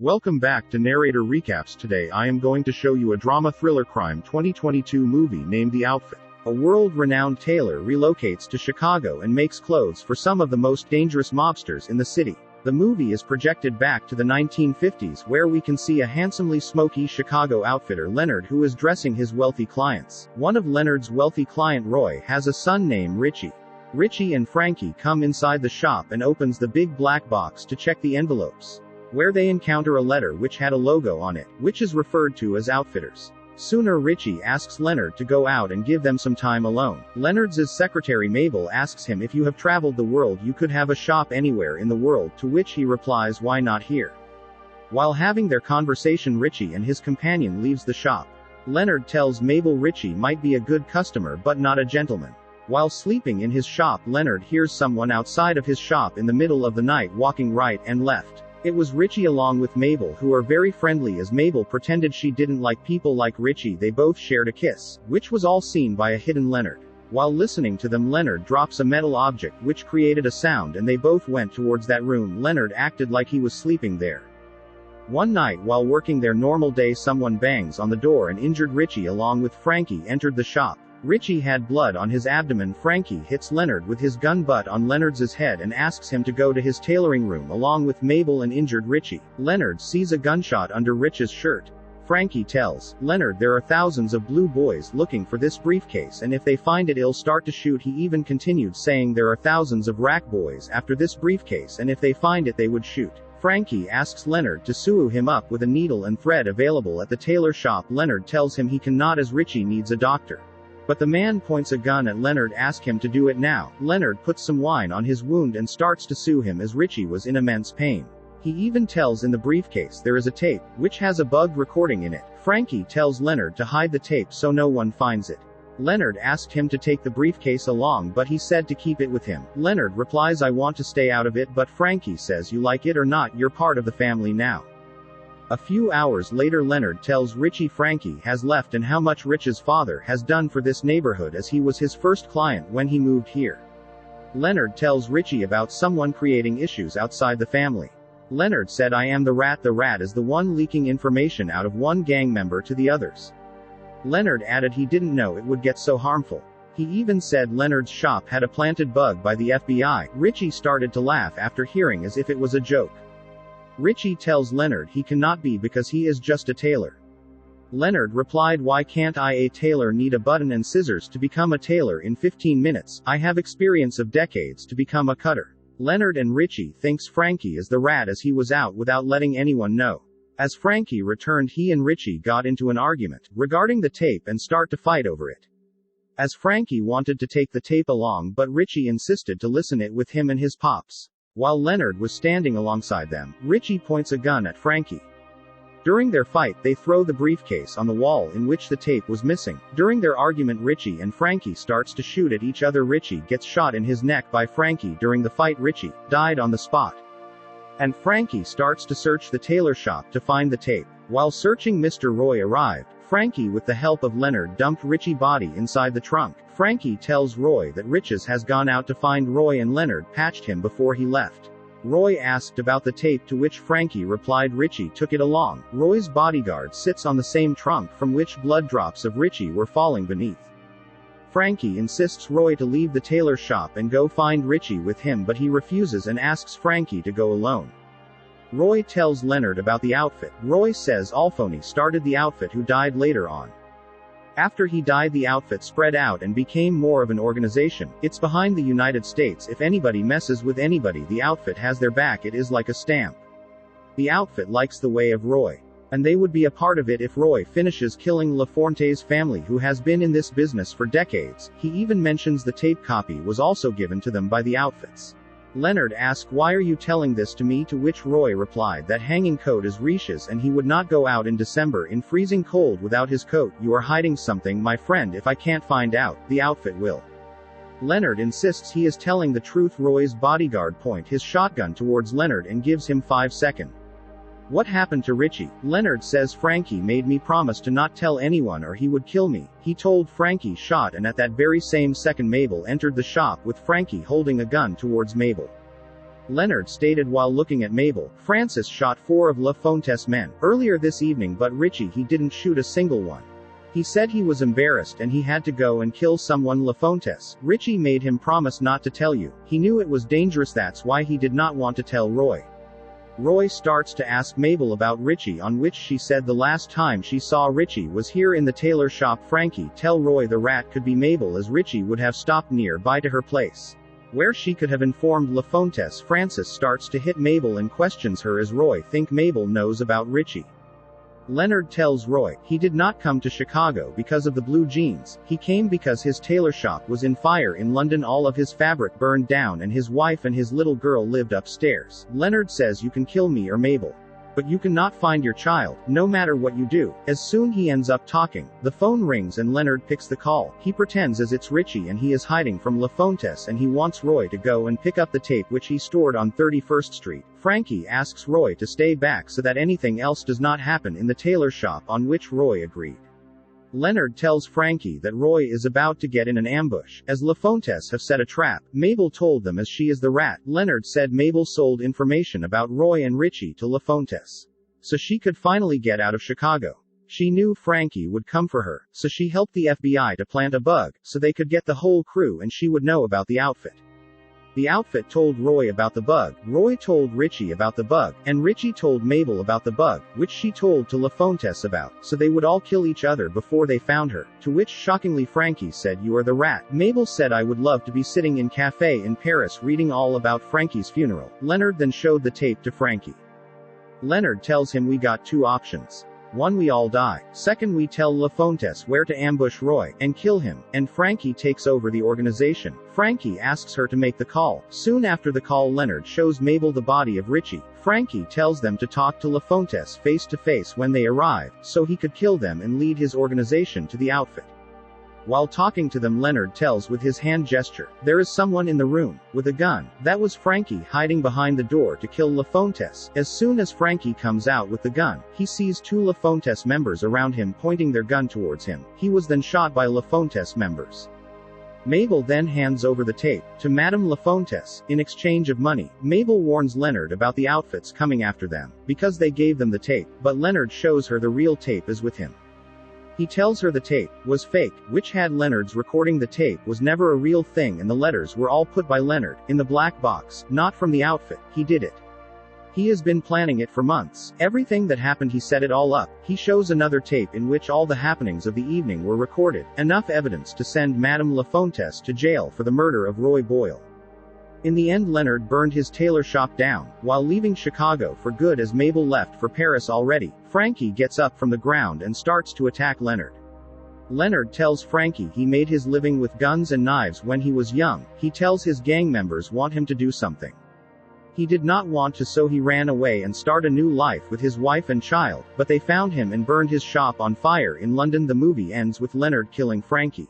Welcome back to Narrator Recaps. Today I am going to show you a drama thriller crime 2022 movie named The Outfit. A world-renowned tailor relocates to Chicago and makes clothes for some of the most dangerous mobsters in the city. The movie is projected back to the 1950s, where we can see a handsomely smoky Chicago outfitter Leonard who is dressing his wealthy clients. One of Leonard's wealthy client, Roy, has a son named Richie. Richie and Frankie come inside the shop and opens the big black box to check the envelopes, where they encounter a letter which had a logo on it, which is referred to as Outfitters. Sooner Richie asks Leonard to go out and give them some time alone. Leonard's secretary Mabel asks him if you have traveled the world you could have a shop anywhere in the world, to which he replies, why not here? While having their conversation, Richie and his companion leaves the shop. Leonard tells Mabel Richie might be a good customer but not a gentleman. While sleeping in his shop, Leonard hears someone outside of his shop in the middle of the night walking right and left. It was Richie along with Mabel, who are very friendly. As Mabel pretended she didn't like people like Richie, they both shared a kiss, which was all seen by a hidden Leonard. While listening to them, Leonard drops a metal object which created a sound and they both went towards that room. Leonard acted like he was sleeping there. One night while working their normal day, someone bangs on the door and injured Richie along with Frankie entered the shop. Richie had blood on his abdomen. Frankie hits Leonard with his gun butt on Leonard's head and asks him to go to his tailoring room along with Mabel and injured Richie. Leonard sees a gunshot under Rich's shirt. Frankie tells Leonard there are thousands of blue boys looking for this briefcase, and if they find it, it'll start to shoot. He even continued saying there are thousands of rack boys after this briefcase, and if they find it they would shoot. Frankie asks Leonard to sew him up with a needle and thread available at the tailor shop. Leonard tells him he cannot as Richie needs a doctor. But the man points a gun at Leonard, asks him to do it now. Leonard puts some wine on his wound and starts to sew him as Richie was in immense pain. He even tells in the briefcase there is a tape, which has a bugged recording in it. Frankie tells Leonard to hide the tape so no one finds it. Leonard asked him to take the briefcase along, but he said to keep it with him. Leonard replies, I want to stay out of it, but Frankie says, you like it or not, you're part of the family now. A few hours later, Leonard tells Richie Frankie has left and how much Rich's father has done for this neighborhood, as he was his first client when he moved here. Leonard tells Richie about someone creating issues outside the family. Leonard said, I am the rat. The rat is the one leaking information out of one gang member to the others. Leonard added he didn't know it would get so harmful. He even said Leonard's shop had a planted bug by the FBI. Richie started to laugh after hearing, as if it was a joke. Richie tells Leonard he cannot be because he is just a tailor. Leonard replied, why can't I? A tailor need a button and scissors to become a tailor in 15 minutes. I have experience of decades to become a cutter. Leonard and Richie thinks Frankie is the rat as he was out without letting anyone know. As Frankie returned, he and Richie got into an argument regarding the tape and start to fight over it. As Frankie wanted to take the tape along, but Richie insisted to listen it with him and his pops. While Leonard was standing alongside them, Richie points a gun at Frankie. During their fight, they throw the briefcase on the wall in which the tape was missing. During their argument, Richie and Frankie starts to shoot at each other. Richie gets shot in his neck by Frankie. During the fight, Richie died on the spot. And Frankie starts to search the tailor shop to find the tape. While searching, Mr. Roy arrived. Frankie, with the help of Leonard, dumped Richie's body inside the trunk. Frankie tells Roy that Rich's has gone out to find Roy and Leonard patched him before he left. Roy asked about the tape, to which Frankie replied Richie took it along. Roy's bodyguard sits on the same trunk from which blood drops of Richie were falling beneath. Frankie insists Roy to leave the tailor shop and go find Richie with him, but he refuses and asks Frankie to go alone. Roy tells Leonard about the outfit. Roy says Alphony started the outfit, who died later on. After he died, the outfit spread out and became more of an organization. It's behind the United States. If anybody messes with anybody, the outfit has their back. It is like a stamp. The outfit likes the way of Roy, and they would be a part of it if Roy finishes killing LaForte's family, who has been in this business for decades. He even mentions the tape copy was also given to them by the outfits. Leonard asked, why are you telling this to me? To which Roy replied that hanging coat is Rich's and he would not go out in December in freezing cold without his coat. You are hiding something, my friend. If I can't find out, the outfit will. Leonard insists he is telling the truth. Roy's bodyguard points his shotgun towards Leonard and gives him 5 seconds. What happened to Richie? Leonard says Frankie made me promise to not tell anyone or he would kill me. He told Frankie shot, and at that very same second Mabel entered the shop with Frankie holding a gun towards Mabel. Leonard stated while looking at Mabel. Francis shot 4 of La Fontaines' men earlier this evening, but Richie he didn't shoot a single one. He said he was embarrassed and he had to go and kill someone. La Fontaines. Richie made him promise not to tell you. He knew it was dangerous, that's why he did not want to tell Roy. Roy starts to ask Mabel about Richie, on which she said the last time she saw Richie was here in the tailor shop. Frankie tell Roy the rat could be Mabel, as Richie would have stopped nearby to her place, where she could have informed La Fontaines. Francis starts to hit Mabel and questions her as Roy think Mabel knows about Richie. Leonard tells Roy he did not come to Chicago because of the blue jeans, he came because his tailor shop was in fire in London, all of his fabric burned down and his wife and his little girl lived upstairs. Leonard says you can kill me or Mabel, but you cannot find your child, no matter what you do. As soon he ends up talking, the phone rings and Leonard picks the call. He pretends as it's Richie and he is hiding from La Fontaines and he wants Roy to go and pick up the tape which he stored on 31st Street. Frankie asks Roy to stay back so that anything else does not happen in the tailor shop, on which Roy agreed. Leonard tells Frankie that Roy is about to get in an ambush, as La Fontaines have set a trap. Mabel told them as she is the rat. Leonard said Mabel sold information about Roy and Richie to La Fontaines, so she could finally get out of Chicago. She knew Frankie would come for her, so she helped the FBI to plant a bug, so they could get the whole crew and she would know about the outfit. The outfit told Roy about the bug, Roy told Richie about the bug, and Richie told Mabel about the bug, which she told to La Fontaines about, so they would all kill each other before they found her, to which shockingly Frankie said you are the rat. Mabel said I would love to be sitting in cafe in Paris reading all about Frankie's funeral. Leonard then showed the tape to Frankie. Leonard tells him we got 2 options. 1, we all die. 2nd, we tell La Fontaines where to ambush Roy and kill him, and Frankie takes over the organization. Frankie asks her to make the call. Soon after the call, Leonard shows Mabel the body of Richie. Frankie tells them to talk to La Fontaines face to face when they arrive, so he could kill them and lead his organization to the outfit. While talking to them, Leonard tells with his hand gesture, there is someone in the room, with a gun. That was Frankie hiding behind the door to kill La Fontaines. As soon as Frankie comes out with the gun, he sees 2 La Fontaines members around him pointing their gun towards him. He was then shot by La Fontaines members. Mabel then hands over the tape to Madame La Fontaines. In exchange of money, Mabel warns Leonard about the outfits coming after them, because they gave them the tape, but Leonard shows her the real tape is with him. He tells her the tape was fake, which had Leonard's recording. The tape was never a real thing and the letters were all put by Leonard in the black box, not from the outfit. He did it. He has been planning it for months. Everything that happened, he set it all up. He shows another tape in which all the happenings of the evening were recorded, enough evidence to send Madame La Fontaines to jail for the murder of Roy Boyle. In the end, Leonard burned his tailor shop down, while leaving Chicago for good. As Mabel left for Paris already, Frankie gets up from the ground and starts to attack Leonard. Leonard tells Frankie he made his living with guns and knives when he was young. He tells his gang members want him to do something. He did not want to, so he ran away and start a new life with his wife and child, but they found him and burned his shop on fire in London. The movie ends with Leonard killing Frankie.